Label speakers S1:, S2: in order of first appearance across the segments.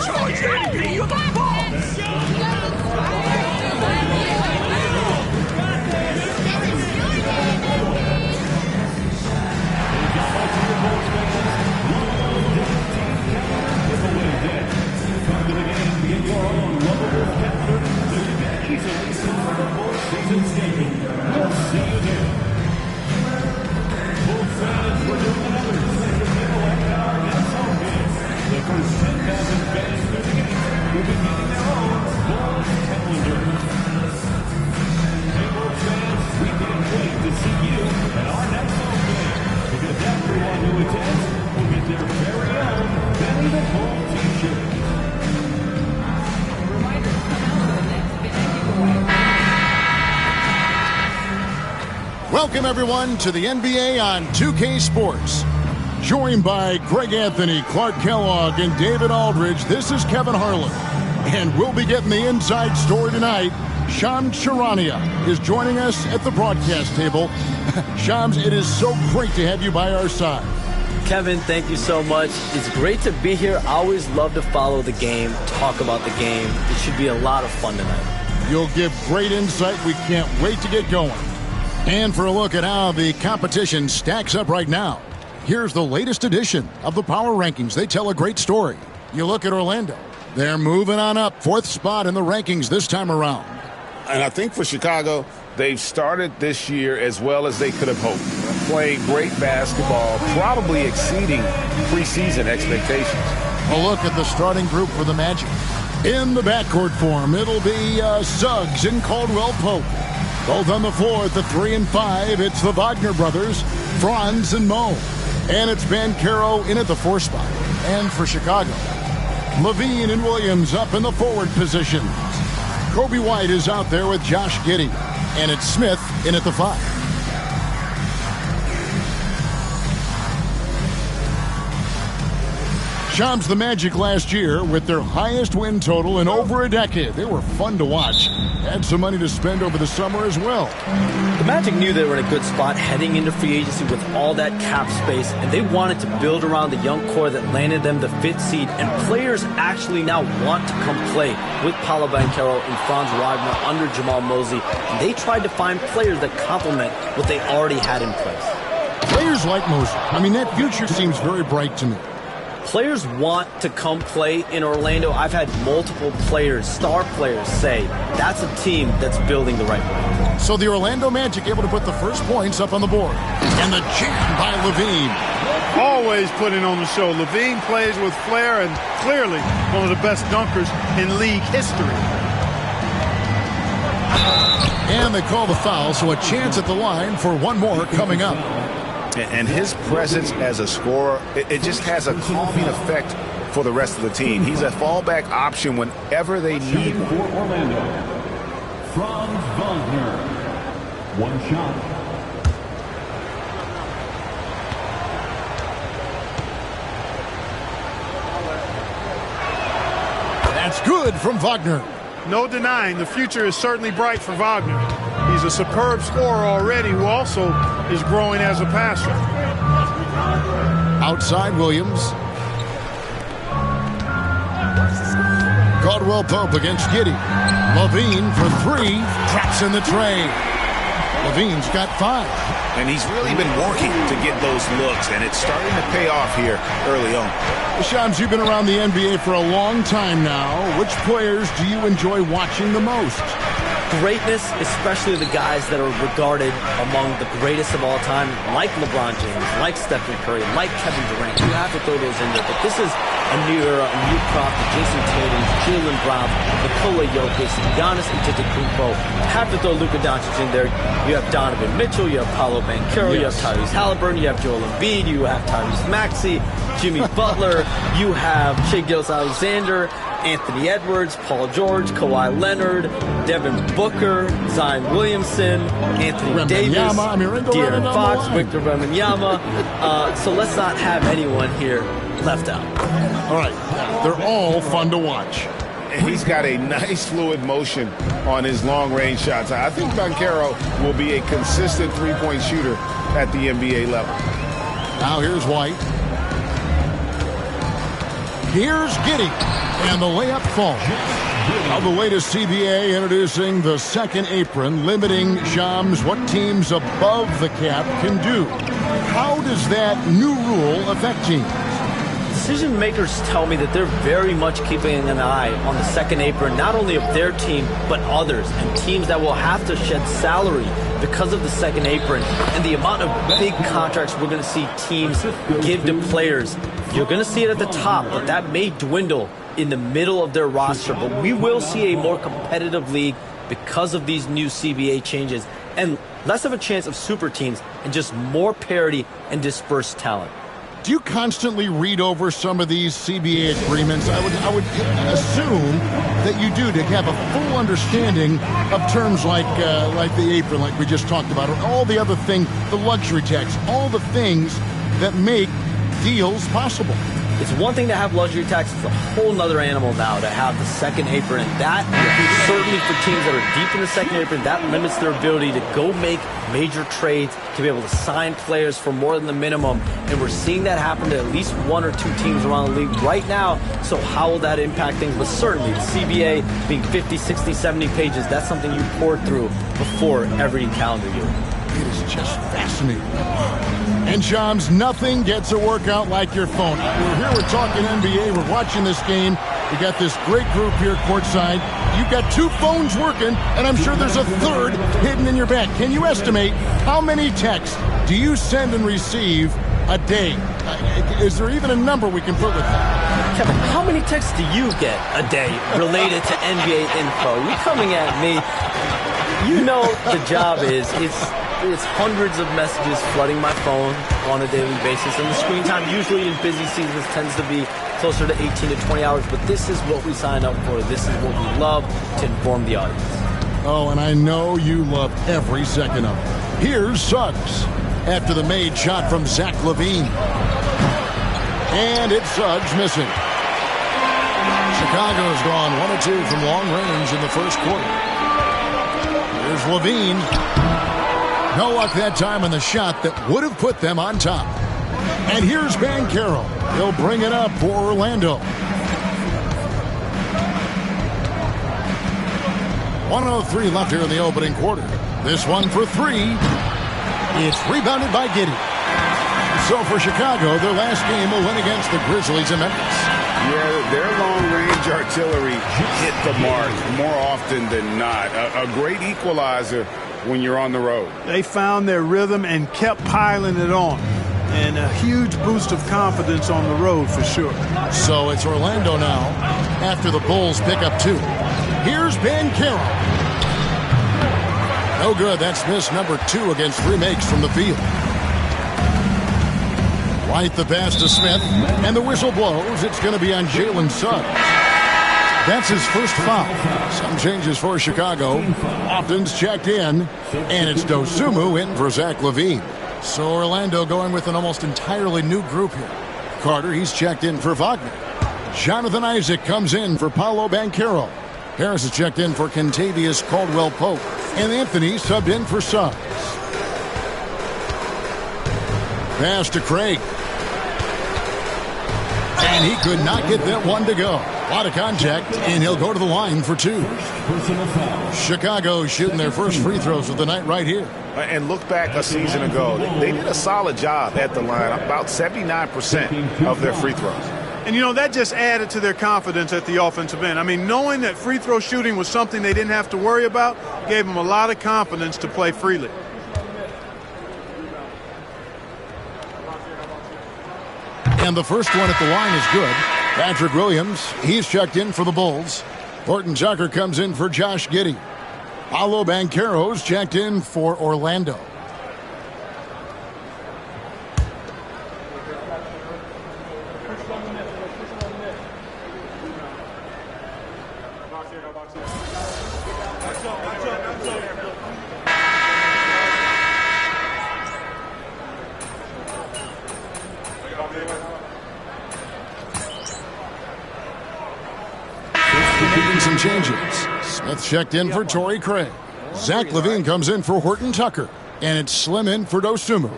S1: Charge NB, you're the boss!
S2: Come to the game, get your own lovable capture so you can easily score the full season schedule. We'll see you there. Full fans for doing another second giveaway at our next home game. The first 10,000 fans through the gate will be getting their own Bulls calendar. Hey, Bulls fans, we can't wait to see you at our next home game because everyone who attends will get their very own Benny the Bull t-shirt.
S3: Welcome, everyone, to the NBA on 2K Sports. Joined by Greg Anthony, Clark Kellogg, and David Aldridge, this is Kevin Harlan. And we'll be getting the inside story tonight. Shams Charania is joining us at the broadcast table. Shams, it is so great to have you by our side.
S4: Kevin, thank you so much. It's great to be here. I always love to follow the game, talk about the game. It should be a lot of fun tonight.
S3: You'll give great insight. We can't wait to get going. And for a look at how the competition stacks up right now, here's the latest edition of the Power Rankings. They tell a great story. You look at Orlando. They're moving on up, 4th spot in the rankings this time around.
S5: And I think for Chicago, they've started this year as well as they could have hoped. Playing great basketball, probably exceeding preseason expectations.
S3: A look at the starting group for the Magic. In the backcourt form, it'll be Suggs and Caldwell Pope. Both on the floor at the 3 and 5, it's the Wagner brothers, Franz and Mo. And it's Banchero in at the 4 spot. And for Chicago, Levine and Williams up in the forward positions. Kobe White is out there with Josh Giddey. And it's Smith in at the 5. Shams, the Magic last year with their highest win total in over a decade. They were fun to watch. Had some money to spend over the summer as well.
S4: The Magic knew they were in a good spot heading into free agency with all that cap space, and they wanted to build around the young core that landed them the 5th seed, and players actually now want to come play with Paolo Banchero and Franz Wagner under Jamal Mosley, and they tried to find players that complement what they already had in place.
S3: Players like Mosley. I mean, that future seems very bright to me.
S4: Players want to come play in Orlando. I've had multiple players, star players, say that's a team that's building the right way.
S3: So the Orlando Magic able to put the first points up on the board. And the jam by Levine.
S6: Always putting on the show. Levine plays with flair and clearly one of the best dunkers in league history.
S3: And they call the foul, so a chance at the line for one more coming up.
S5: And his presence as a scorer, it just has a calming effect for the rest of the team. He's a fallback option whenever they need one.
S2: For Orlando, Franz Wagner. One shot.
S3: That's good from Wagner.
S6: No denying the future is certainly bright for Wagner. He's a superb scorer already who also is growing as a passer.
S3: Outside Williams. Caldwell Pope against Giddey. Levine for 3. Traps in the tray. Levine's got 5.
S5: And he's really been working to get those looks, and it's starting to pay off here early on.
S3: Shams, you've been around the NBA for a long time now. Which players do you enjoy watching the most?
S4: Greatness, especially the guys that are regarded among the greatest of all time, like LeBron James, like Stephen Curry, like Kevin Durant. You have to throw those in there. But this is a new era, a new crop of Jason Tatum, Jaylen Brown, Nikola Jokic, Giannis Antetokounmpo. Have to throw Luka Doncic in there. You have Donovan Mitchell, you have Paolo Banchero, you have Tyrese Halliburton, you have Joel Embiid, you have Tyrese Maxey, Jimmy Butler, you have Shai Gilgeous-Alexander, Anthony Edwards, Paul George, Kawhi Leonard, Devin Booker, Zion Williamson, Anthony Davis, De'Aaron Fox, Victor Wembanyama. So let's not have anyone here left out.
S3: All right. They're all fun to watch.
S5: He's got a nice fluid motion on his long-range shots. I think Banchero will be a consistent three-point shooter at the NBA level.
S3: Now here's White. Here's Giddey, and the layup falls. Now the latest CBA introducing the second apron, limiting Shams what teams above the cap can do. How does that new rule affect teams?
S4: Decision makers tell me that they're very much keeping an eye on the second apron, not only of their team, but others, and teams that will have to shed salary because of the second apron and the amount of big contracts we're going to see teams give to players. You're going to see it at the top, but that may dwindle in the middle of their roster. But we will see a more competitive league because of these new CBA changes, and less of a chance of super teams and just more parity and dispersed talent.
S3: Do you constantly read over some of these CBA agreements? I would assume that you do, to have a full understanding of terms like the apron, like we just talked about, or all the other things, the luxury tax, all the things that make deals possible.
S4: It's one thing to have luxury tax. It's a whole nother animal now to have the second apron. And that, certainly for teams that are deep in the second apron, that limits their ability to go make major trades, to be able to sign players for more than the minimum. And we're seeing that happen to at least one or two teams around the league right now. So how will that impact things? But certainly the CBA being 50, 60, 70 pages, that's something you pour through before every calendar year.
S3: It is just fascinating. And Shams, nothing gets a workout like your phone. We're here, we're talking NBA, we're watching this game. We got this great group here courtside. You've got two phones working, and I'm sure there's a third hidden in your bag. Can you estimate how many texts do you send and receive a day? Is there even a number we can put with that?
S4: Kevin, how many texts do you get a day related to NBA info? You're coming at me. You know the job is, it's hundreds of messages flooding my phone on a daily basis, and the screen time usually in busy seasons tends to be closer to 18 to 20 hours, but this is what we sign up for. This is what we love to inform the audience.
S3: Oh, and I know you love every second of it. Here's Suggs after the made shot from Zach LaVine. And it's Suggs missing. Chicago's gone 1 of 2 from long range in the first quarter. Here's LaVine. No luck that time on the shot that would have put them on top. And here's Banchero. He'll bring it up for Orlando. 1:03 left here in the opening quarter. This one for three. It's rebounded by Giddey. So for Chicago, their last game will win against the Grizzlies in Memphis.
S5: Yeah, their long-range artillery hit the mark more often than not. A great equalizer when you're on the road.
S6: They found their rhythm and kept piling it on. And a huge boost of confidence on the road for sure.
S3: So it's Orlando now after the Bulls pick up 2. Here's Banchero. No good. That's miss number 2 against 3 makes from the field. White the pass to Smith, and the whistle blows. It's going to be on Jalen Suggs. That's his first foul. Some changes for Chicago. Lofton's checked in, and it's Dosunmu in for Zach LaVine. So Orlando going with an almost entirely new group here. Carter, he's checked in for Wagner. Jonathan Isaac comes in for Paolo Banchero. Harris is checked in for Kentavious Caldwell-Pope. And Anthony subbed in for Suggs. Pass to Craig. And he could not get that one to go. A lot of contact, and he'll go to the line for 2. Chicago shooting their first free throws of the night right here.
S5: And look back a season ago. They did a solid job at the line, about 79% of their free throws.
S6: And, you know, that just added to their confidence at the offensive end. I mean, knowing that free throw shooting was something they didn't have to worry about gave them a lot of confidence to play freely.
S3: And the first one at the line is good. Patrick Williams, he's checked in for the Bulls. Horton Tucker comes in for Josh Giddey. Paolo Banchero's checked in for Orlando. Some changes. Smith checked in for Torrey Craig. Zach LaVine comes in for Horton Tucker. And it's Slim in for Dosunmu.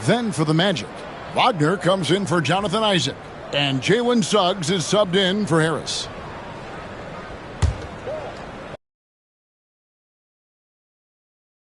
S3: Then for the Magic, Wagner comes in for Jonathan Isaac. And Jalen Suggs is subbed in for Harris.